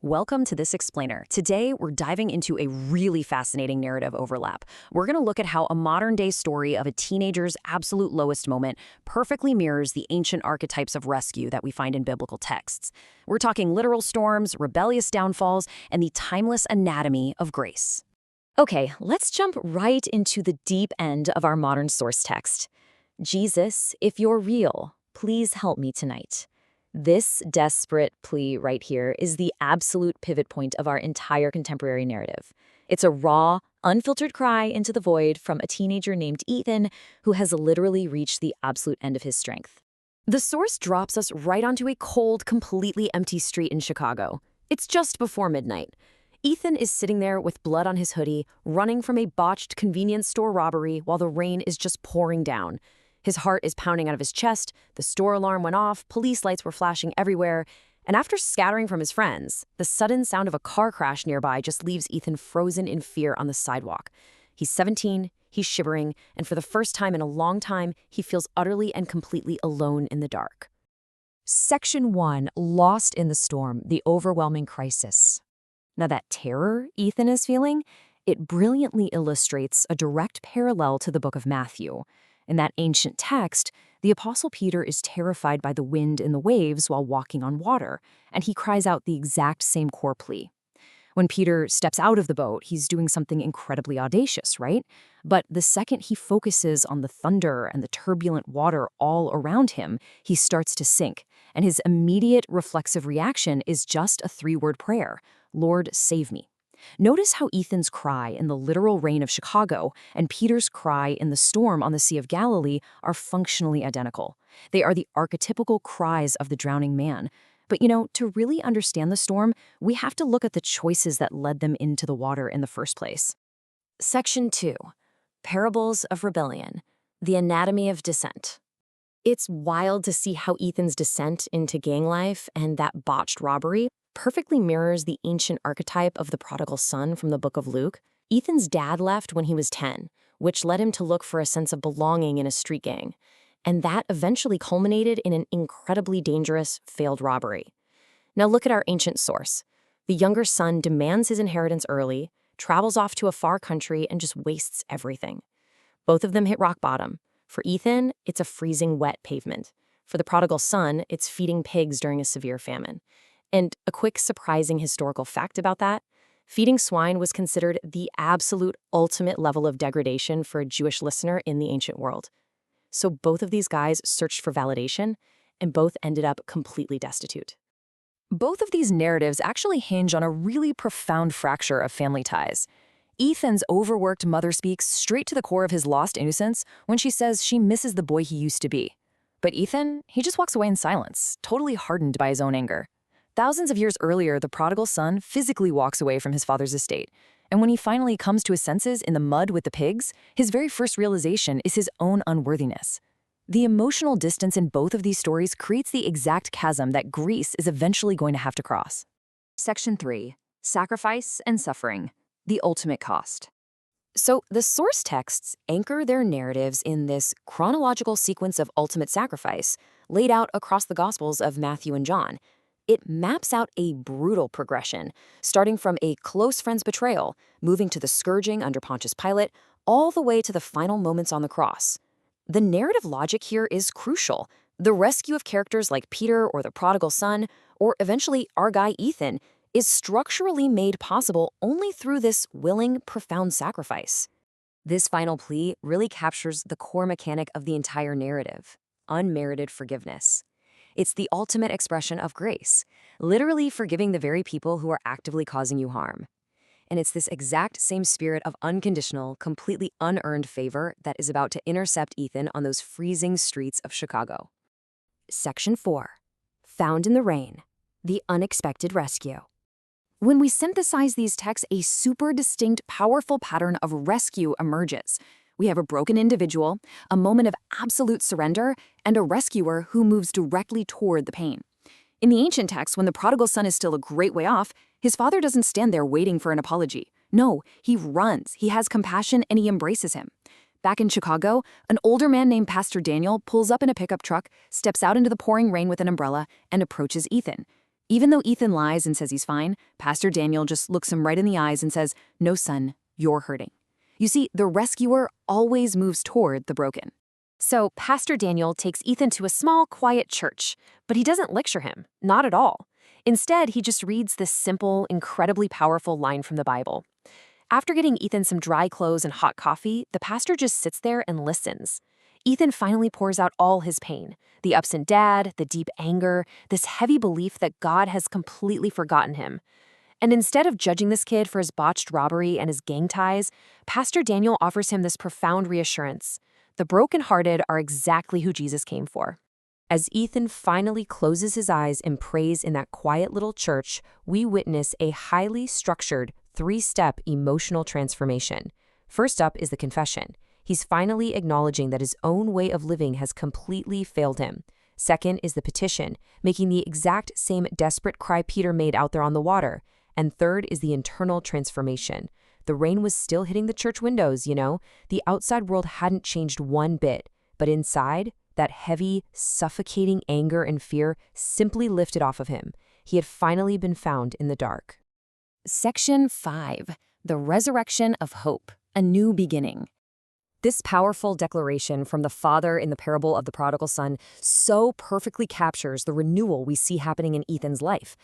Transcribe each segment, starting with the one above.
Welcome to This Explainer. Today, we're diving into a really fascinating narrative overlap. We're going to look at how a modern-day story of a teenager's absolute lowest moment perfectly mirrors the ancient archetypes of rescue that we find in biblical texts. We're talking literal storms, rebellious downfalls, and the timeless anatomy of grace. Okay, let's jump right into the deep end of our modern source text. Jesus, if you're real, please help me tonight. This desperate plea right here is the absolute pivot point of our entire contemporary narrative. It's a raw, unfiltered cry into the void from a teenager named Ethan who has literally reached the absolute end of his strength. The source drops us right onto a cold, completely empty street in Chicago. It's just before midnight. Ethan is sitting there with blood on his hoodie, running from a botched convenience store robbery while the rain is just pouring down. His heart is pounding out of his chest, the store alarm went off, police lights were flashing everywhere, and after scattering from his friends, the sudden sound of a car crash nearby just leaves Ethan frozen in fear on the sidewalk. He's 17, he's shivering, and for the first time in a long time, he feels utterly and completely alone in the dark. Section 1, Lost in the Storm, the Overwhelming Crisis. Now that terror Ethan is feeling, it brilliantly illustrates a direct parallel to the book of Matthew. In that ancient text, the Apostle Peter is terrified by the wind and the waves while walking on water, and he cries out the exact same core plea. When Peter steps out of the boat, he's doing something incredibly audacious, right? But the second he focuses on the thunder and the turbulent water all around him, he starts to sink, and his immediate reflexive reaction is just a three-word prayer: Lord, save me. Notice how Ethan's cry in the literal rain of Chicago and Peter's cry in the storm on the Sea of Galilee are functionally identical. They are the archetypical cries of the drowning man. But to really understand the storm, we have to look at the choices that led them into the water in the first place. Section 2. Parables of Rebellion. The Anatomy of Descent. It's wild to see how Ethan's descent into gang life and that botched robbery perfectly mirrors the ancient archetype of the prodigal son from the book of Luke. Ethan's dad left when he was 10, which led him to look for a sense of belonging in a street gang. And that eventually culminated in an incredibly dangerous, failed robbery. Now look at our ancient source. The younger son demands his inheritance early, travels off to a far country, and just wastes everything. Both of them hit rock bottom. For Ethan, it's a freezing wet pavement. For the prodigal son, it's feeding pigs during a severe famine. And a quick, surprising historical fact about that: feeding swine was considered the absolute ultimate level of degradation for a Jewish listener in the ancient world. So both of these guys searched for validation, and both ended up completely destitute. Both of these narratives actually hinge on a really profound fracture of family ties. Ethan's overworked mother speaks straight to the core of his lost innocence when she says she misses the boy he used to be. But Ethan, he just walks away in silence, totally hardened by his own anger. Thousands of years earlier, the prodigal son physically walks away from his father's estate. And when he finally comes to his senses in the mud with the pigs, his very first realization is his own unworthiness. The emotional distance in both of these stories creates the exact chasm that Greece is eventually going to have to cross. Section 3. Sacrifice and Suffering. The Ultimate Cost. So the source texts anchor their narratives in this chronological sequence of ultimate sacrifice laid out across the Gospels of Matthew and John. It maps out a brutal progression, starting from a close friend's betrayal, moving to the scourging under Pontius Pilate, all the way to the final moments on the cross. The narrative logic here is crucial. The rescue of characters like Peter or the prodigal son, or eventually our guy Ethan, is structurally made possible only through this willing, profound sacrifice. This final plea really captures the core mechanic of the entire narrative: unmerited forgiveness. It's the ultimate expression of grace, literally forgiving the very people who are actively causing you harm. And it's this exact same spirit of unconditional, completely unearned favor that is about to intercept Ethan on those freezing streets of Chicago. Section 4. Found in the Rain. The Unexpected Rescue. When we synthesize these texts, a super distinct, powerful pattern of rescue emerges. We have a broken individual, a moment of absolute surrender, and a rescuer who moves directly toward the pain. In the ancient text, when the prodigal son is still a great way off, his father doesn't stand there waiting for an apology. No, he runs, he has compassion, and he embraces him. Back in Chicago, an older man named Pastor Daniel pulls up in a pickup truck, steps out into the pouring rain with an umbrella, and approaches Ethan. Even though Ethan lies and says he's fine, Pastor Daniel just looks him right in the eyes and says, "No, son, you're hurting." You see, the rescuer always moves toward the broken. So Pastor Daniel takes Ethan to a small, quiet church, but he doesn't lecture him, not at all. Instead, he just reads this simple, incredibly powerful line from the Bible. After getting Ethan some dry clothes and hot coffee, the pastor just sits there and listens. Ethan finally pours out all his pain, the upset dad, the deep anger, this heavy belief that God has completely forgotten him. And instead of judging this kid for his botched robbery and his gang ties, Pastor Daniel offers him this profound reassurance. The brokenhearted are exactly who Jesus came for. As Ethan finally closes his eyes and prays in that quiet little church, we witness a highly structured, three-step emotional transformation. First up is the confession. He's finally acknowledging that his own way of living has completely failed him. Second is the petition, making the exact same desperate cry Peter made out there on the water. And third is the internal transformation. The rain was still hitting the church windows, you know. The outside world hadn't changed one bit. But inside, that heavy, suffocating anger and fear simply lifted off of him. He had finally been found in the dark. Section 5. The Resurrection of Hope, a New Beginning. This powerful declaration from the father in the parable of the prodigal son so perfectly captures the renewal we see happening in Ethan's life.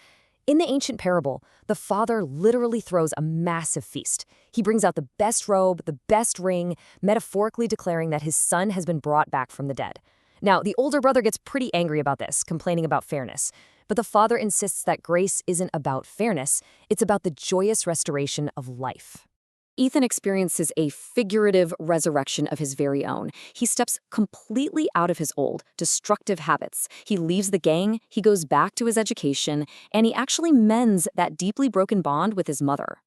In the ancient parable, the father literally throws a massive feast. He brings out the best robe, the best ring, metaphorically declaring that his son has been brought back from the dead. Now, the older brother gets pretty angry about this, complaining about fairness. But the father insists that grace isn't about fairness, it's about the joyous restoration of life. Ethan experiences a figurative resurrection of his very own. He steps completely out of his old, destructive habits. He leaves the gang, he goes back to his education, and he actually mends that deeply broken bond with his mother.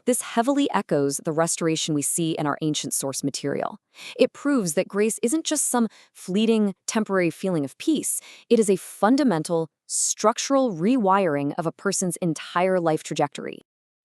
This heavily echoes the restoration we see in our ancient source material. It proves that grace isn't just some fleeting, temporary feeling of peace. It is a fundamental, structural rewiring of a person's entire life trajectory.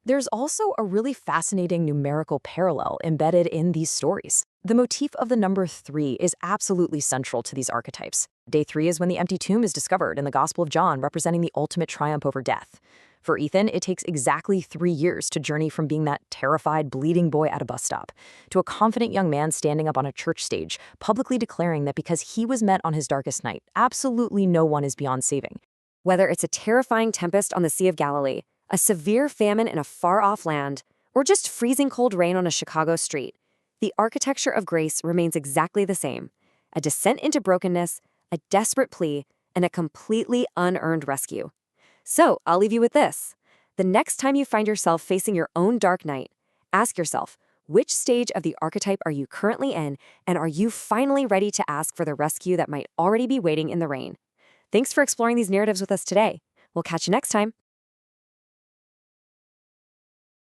There's also a really fascinating numerical parallel embedded in these stories. The motif of the number 3 is absolutely central to these archetypes. Day 3 is when the empty tomb is discovered in the Gospel of John, representing the ultimate triumph over death. For Ethan, it takes exactly 3 years to journey from being that terrified, bleeding boy at a bus stop to a confident young man standing up on a church stage, publicly declaring that because he was met on his darkest night, absolutely no one is beyond saving. Whether it's a terrifying tempest on the Sea of Galilee, a severe famine in a far-off land, or just freezing cold rain on a Chicago street, the architecture of grace remains exactly the same: a descent into brokenness, a desperate plea, and a completely unearned rescue. So, I'll leave you with this. The next time you find yourself facing your own dark night, ask yourself, which stage of the archetype are you currently in, and are you finally ready to ask for the rescue that might already be waiting in the rain? Thanks for exploring these narratives with us today. We'll catch you next time.